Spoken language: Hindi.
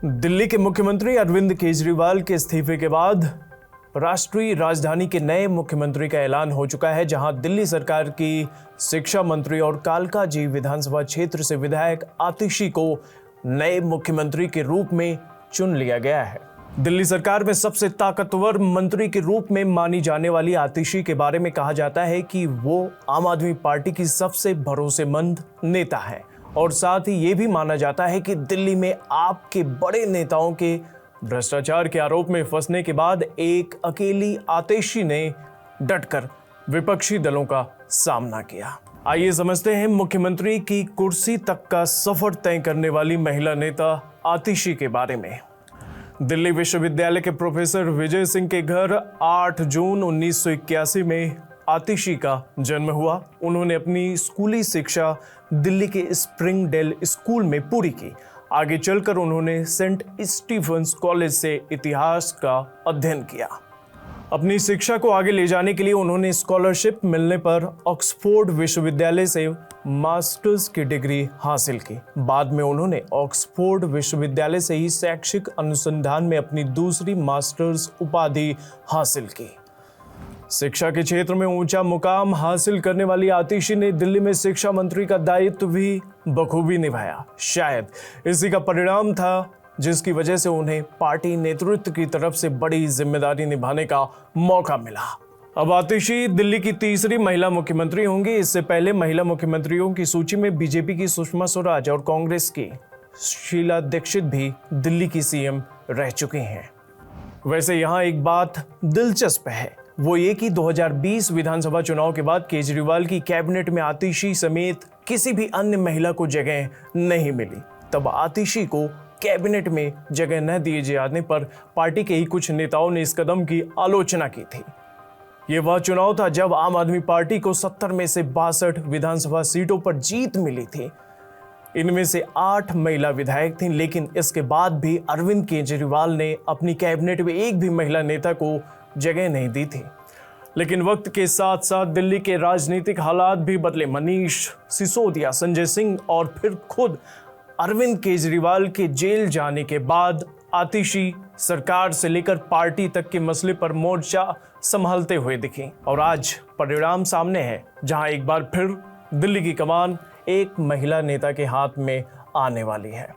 दिल्ली के मुख्यमंत्री अरविंद केजरीवाल के इस्तीफे के बाद राष्ट्रीय राजधानी के नए मुख्यमंत्री का ऐलान हो चुका है, जहां दिल्ली सरकार की शिक्षा मंत्री और कालकाजी विधानसभा क्षेत्र से विधायक आतिशी को नए मुख्यमंत्री के रूप में चुन लिया गया है। दिल्ली सरकार में सबसे ताकतवर मंत्री के रूप में मानी जाने वाली आतिशी के बारे में कहा जाता है कि वो आम आदमी पार्टी की सबसे भरोसेमंद नेता है और साथ ही ये भी माना जाता है कि दिल्ली में आप के बड़े नेताओं के भ्रष्टाचार के आरोप में फंसने के बाद एक अकेली आतिशी ने डटकर विपक्षी दलों का सामना किया। आइए समझते हैं मुख्यमंत्री की कुर्सी तक का सफर तय करने वाली महिला नेता आतिशी के बारे में। दिल्ली विश्वविद्यालय के प्रोफेसर विजय सिंह के घर 8 जून 1981 में आतिशी का जन्म हुआ। उन्होंने अपनी स्कूली शिक्षा दिल्ली के स्प्रिंगडेल स्कूल में पूरी की। आगे चलकर उन्होंने सेंट स्टीफेंस कॉलेज से इतिहास का अध्ययन किया। अपनी शिक्षा को आगे ले जाने के लिए उन्होंने स्कॉलरशिप मिलने पर ऑक्सफोर्ड विश्वविद्यालय से मास्टर्स की डिग्री हासिल की। बाद में उन्होंने ऑक्सफोर्ड विश्वविद्यालय से ही शैक्षिक अनुसंधान में अपनी दूसरी मास्टर्स उपाधि हासिल की। शिक्षा के क्षेत्र में ऊंचा मुकाम हासिल करने वाली आतिशी ने दिल्ली में शिक्षा मंत्री का दायित्व भी बखूबी निभाया। शायद इसी का परिणाम था जिसकी वजह से उन्हें पार्टी नेतृत्व की तरफ से बड़ी जिम्मेदारी निभाने का मौका मिला। अब आतिशी दिल्ली की तीसरी महिला मुख्यमंत्री होंगी। इससे पहले महिला मुख्यमंत्रियों की सूची में बीजेपी की सुषमा स्वराज और कांग्रेस की शीला दीक्षित भी दिल्ली की सीएम रह चुकी हैं। वैसे यहाँ एक बात दिलचस्प है, वो ये कि 2020 विधानसभा चुनाव के बाद केजरीवाल की कैबिनेट में आतिशी समेत किसी भी अन्य महिला को जगह नहीं मिली। तब आतिशी को कैबिनेट में जगह न दिए जाने पर पार्टी के ही कुछ नेताओं ने इस कदम की आलोचना की थी। ये वह चुनाव था जब आम आदमी पार्टी को 70 में से 62 विधानसभा सीटों पर जीत मिली थी। इनमें से 8 महिला विधायक थीं, लेकिन इसके बाद भी अरविंद केजरीवाल ने अपनी कैबिनेट में एक भी महिला नेता को जगह नहीं दी थी। लेकिन वक्त के साथ साथ दिल्ली के राजनीतिक हालात भी बदले। मनीष सिसोदिया, संजय सिंह और फिर खुद अरविंद केजरीवाल के जेल जाने के बाद आतिशी सरकार से लेकर पार्टी तक के मसले पर मोर्चा संभालते हुए दिखी और आज परिणाम सामने है, जहां एक बार फिर दिल्ली की कमान एक महिला नेता के हाथ में आने वाली है।